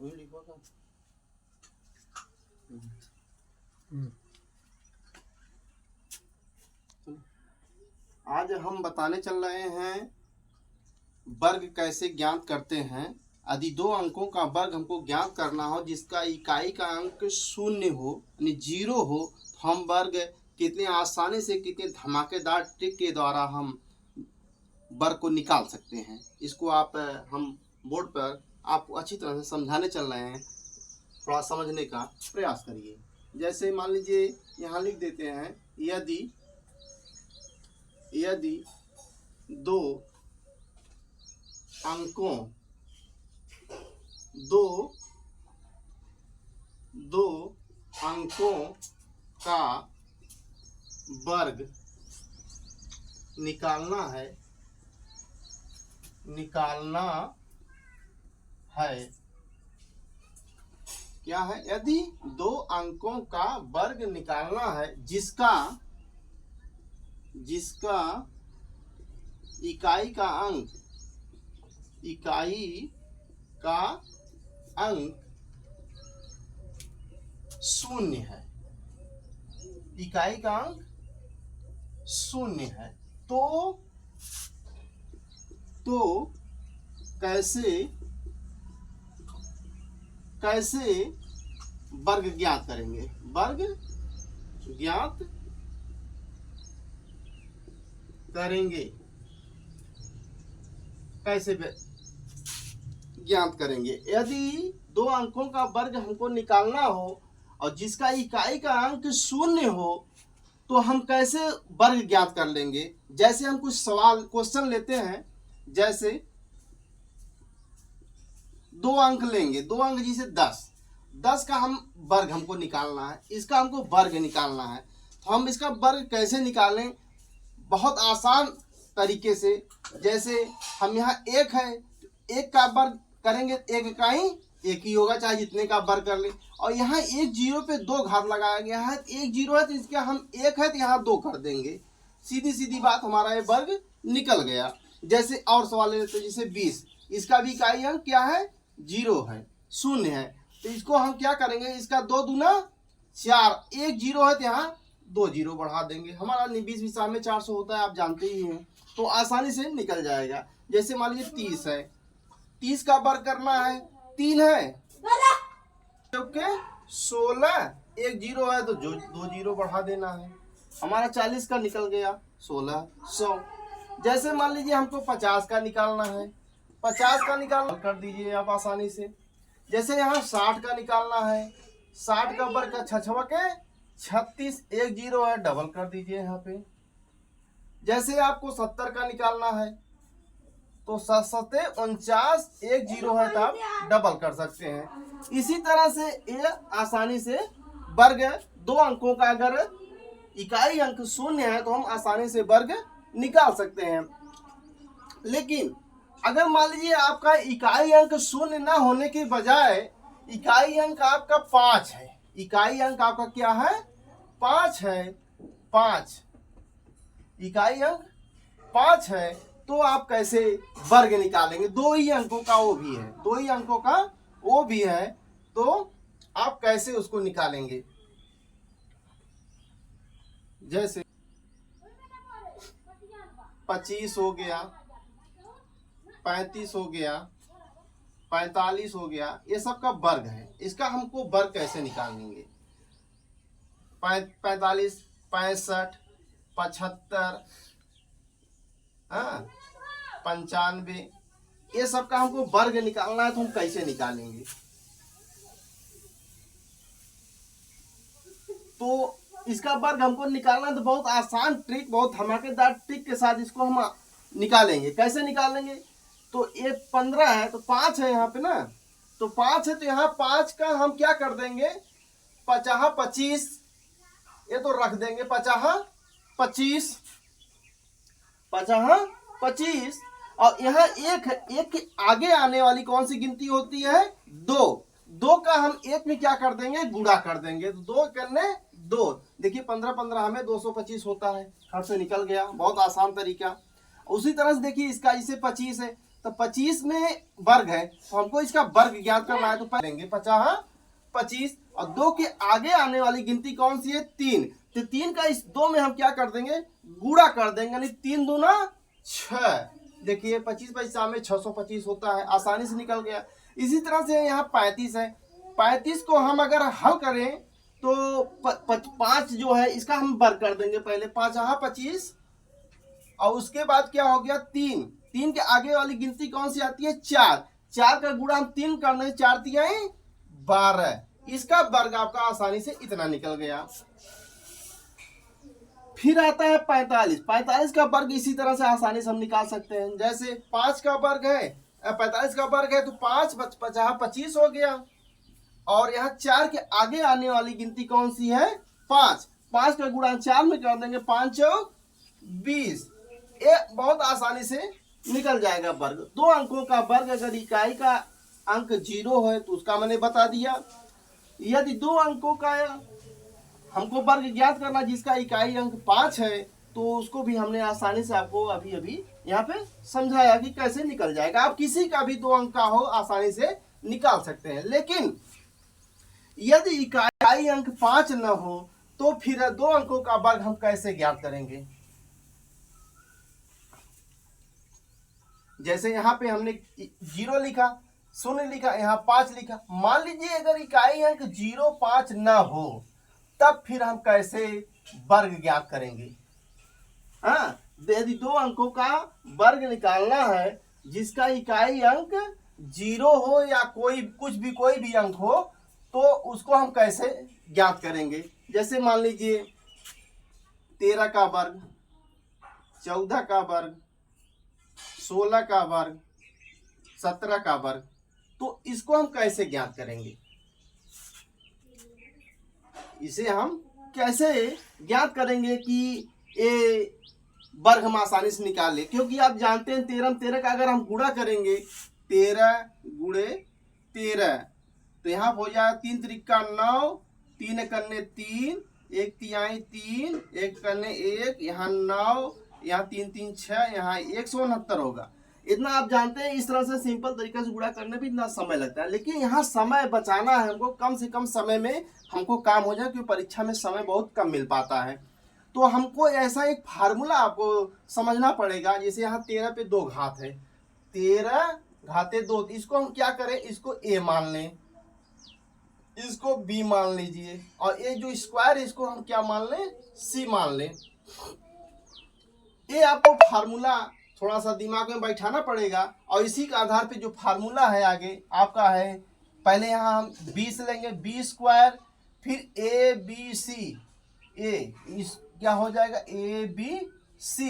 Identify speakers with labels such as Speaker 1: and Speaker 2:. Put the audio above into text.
Speaker 1: वही लिखवा का। आज हम बताने चल रहे हैं वर्ग कैसे ज्ञात करते हैं। यदि दो अंकों का वर्ग हमको ज्ञात करना हो जिसका इकाई का अंक शून्य हो यानी जीरो हो, तो हम वर्ग कितने आसानी से कितने धमाकेदार ट्रिक के द्वारा हम वर्ग को निकाल सकते हैं। इसको आप हम बोर्ड पर आपको अच्छी तरह से समझाने चल रहे हैं, थोड़ा समझने का प्रयास करिए। जैसे मान लीजिए यहाँ लिख देते हैं, यदि दो अंकों का वर्ग निकालना है क्या है? यदि दो अंकों का वर्ग निकालना है जिसका इकाई का अंक शून्य है, इकाई का अंक शून्य है, तो कैसे वर्ग ज्ञात करेंगे? वर्ग ज्ञात करेंगे, कैसे ज्ञात करेंगे? यदि दो अंकों का वर्ग हमको निकालना हो और जिसका इकाई का अंक शून्य हो, तो हम कैसे वर्ग ज्ञात कर लेंगे? जैसे हम कुछ सवाल क्वेश्चन लेते हैं, जैसे दो अंक लेंगे, दो अंक जैसे 10 का हम वर्ग हमको निकालना है, इसका हमको वर्ग निकालना है, तो हम इसका वर्ग कैसे निकालें? बहुत आसान तरीके से। जैसे हम यहाँ एक है, एक का वर्ग करेंगे, एक इकाई एक ही होगा, चाहे जितने का वर्ग कर ले। और यहाँ एक जीरो पे दो घात लगाया गया है, एक जीरो है तो इसका हम एक है तो यहाँ दो कर देंगे, सीधी बात, हमारा ये वर्ग निकल गया। जैसे और सवाल लेते हैं, जैसे 20, इसका भी इकाई अंक क्या है? जीरो है, शून्य है, तो इसको हम क्या करेंगे? इसका 2 दूना 4, एक जीरो है तो यहाँ 2 जीरो बढ़ा देंगे, हमारा 20 विषय में 400 होता है, आप जानते ही हैं, तो आसानी से निकल जाएगा। जैसे मान लीजिए 30 है, 30 का वर्ग करना है, 3 है क्योंकि 16, एक जीरो है तो 2 जीरो बढ़ा देना है, हमारा 40 का निकल गया, 16, 100। जैसे मान लीजिए हमको 50 का निकालना है, 50 का निकालना कर दीजिए आप आसानी से। जैसे यहाँ 60 का निकालना है, 60 का वर्ग का 6 के 36, एक जीरो है, डबल कर दीजिए यहाँ पे। जैसे आपको 70 का निकालना है, तो 7 49, एक जीरो है तो आप डबल कर सकते हैं। इसी तरह से ये आसानी से वर्ग दो अंकों का अगर इकाई अंक शून्य है तो हम आसानी से वर्ग निकाल सकते हैं। लेकिन अगर मान लीजिए आपका इकाई अंक शून्य ना होने के बजाय इकाई अंक आपका 5 है, इकाई अंक आपका क्या है? 5 है, 5 इकाई अंक 5 है, तो आप कैसे वर्ग निकालेंगे? दो ही अंकों का वो भी है, दो ही अंकों का वो भी है, तो आप कैसे उसको निकालेंगे? जैसे 25 हो गया, 35 हो गया, 45 हो गया, ये सब का वर्ग है, इसका हमको वर्ग कैसे निकालेंगे? 45, 65, 75, 95, ये सब का हमको वर्ग निकालना है, तो हम कैसे निकालेंगे? तो इसका वर्ग हमको निकालना है, तो बहुत आसान ट्रिक, बहुत धमाकेदार ट्रिक के साथ इसको हम निकालेंगे। कैसे निकालेंगे? तो ये 15 है तो 5 है यहाँ पे ना, तो 5 है तो यहाँ 5 का हम क्या कर देंगे? 50 25, ये तो रख देंगे 50 25, 50 25, और यहाँ एक है, एक के आगे आने वाली कौन सी गिनती होती है? 2 का हम एक में क्या कर देंगे? गुणा कर देंगे, तो 2 करने 2, देखिए 15 15 हमें 225 होता है, हाथ से निकल गया, बहुत आसान तरीका। उसी तरह से देखिए इसका, इसे 25 है तो 25 में वर्ग है तो हमको इसका वर्ग ज्ञात करना है, तो पहले 50 और 2 के आगे आने वाली गिनती कौन सी है? 3। तो 3 का इस 2 में हम क्या कर देंगे? गुणा कर देंगे, यानी 3 दूना 6। देखिए 25 पैसा में 625 होता है, आसानी से निकल गया। इसी तरह से यहाँ 35 है, 35 को हम अगर हल करें तो 5 जो है इसका हम वर्ग कर देंगे, पहले 5 25 और उसके बाद क्या हो गया? 3 के आगे वाली गिनती कौन सी आती है? 4 का गुणा हम 3 कर देंगे, 4 3 12, इसका वर्ग आपका आसानी से इतना निकल गया। फिर आता है 45 का वर्ग इसी तरह से आसानी से हम निकाल सकते हैं। जैसे 5 का वर्ग है, 45 का वर्ग है तो 5 50 25 हो गया, और यहाँ 4 के आगे आने वाली गिनती कौन सी है? 5 का गुणा 4 में कर देंगे, 5 चौक 20, ये बहुत आसानी से निकल जाएगा वर्ग। 2 अंकों का वर्ग अगर इकाई का अंक 0 है तो उसका मैंने बता दिया। यदि 2 अंकों का हमको वर्ग ज्ञात करना जिसका इकाई अंक 5 है तो उसको भी हमने आसानी से आपको अभी अभी यहाँ पे समझाया कि कैसे निकल जाएगा। आप किसी का भी 2 अंक का हो आसानी से निकाल सकते हैं, लेकिन यदि इकाई अंक 5 न हो तो फिर 2 अंकों का वर्ग हम कैसे ज्ञात करेंगे? जैसे यहाँ पे हमने 0 लिखा, 0 लिखा, यहाँ 5 लिखा। मान लीजिए अगर इकाई अंक 0 5 न हो तब फिर हम कैसे वर्ग ज्ञात करेंगे? हाँ, यदि 2 अंकों का वर्ग निकालना है जिसका इकाई अंक 0 हो या कोई भी अंक हो तो उसको हम कैसे ज्ञात करेंगे? जैसे मान लीजिए 13 का वर्ग, 14 का वर्ग, 16 का वर्ग, 17 का वर्ग, तो इसको हम कैसे ज्ञात करेंगे? इसे हम कैसे ज्ञात करेंगे कि ये वर्ग हम आसानी से निकाल ले? क्योंकि आप जानते हैं 13 का अगर हम गुणा करेंगे 13 गुणे 13 तो यहाँ हो जाए 3 त्रिका 9, 3 कन्ने 3, 1 तिहाई 3, 1 कन्ने 1, यहाँ 9, यहाँ 3 3 6, यहाँ 169 होगा। इतना आप जानते हैं। इस तरह से सिंपल तरीके से गुणा करने में इतना समय लगता है, लेकिन यहाँ समय बचाना है हमको, कम से कम समय में हमको काम हो जाए, क्योंकि परीक्षा में समय बहुत कम मिल पाता है। तो हमको ऐसा एक फार्मूला आपको समझना पड़ेगा। जैसे यहाँ 13 पे 2 घात है, 13 घाते 2, इसको हम क्या करें? इसको a मान लें, इसको b मान लीजिए, और ये जो स्क्वायर है इसको हम क्या मान लें? c मान लें। ये आपको फार्मूला थोड़ा सा दिमाग में बैठाना पड़ेगा, और इसी के आधार पे जो फार्मूला है आगे आपका है, पहले यहाँ हम 20 लेंगे, b स्क्वायर, फिर a b c, a इस क्या हो जाएगा? a b c,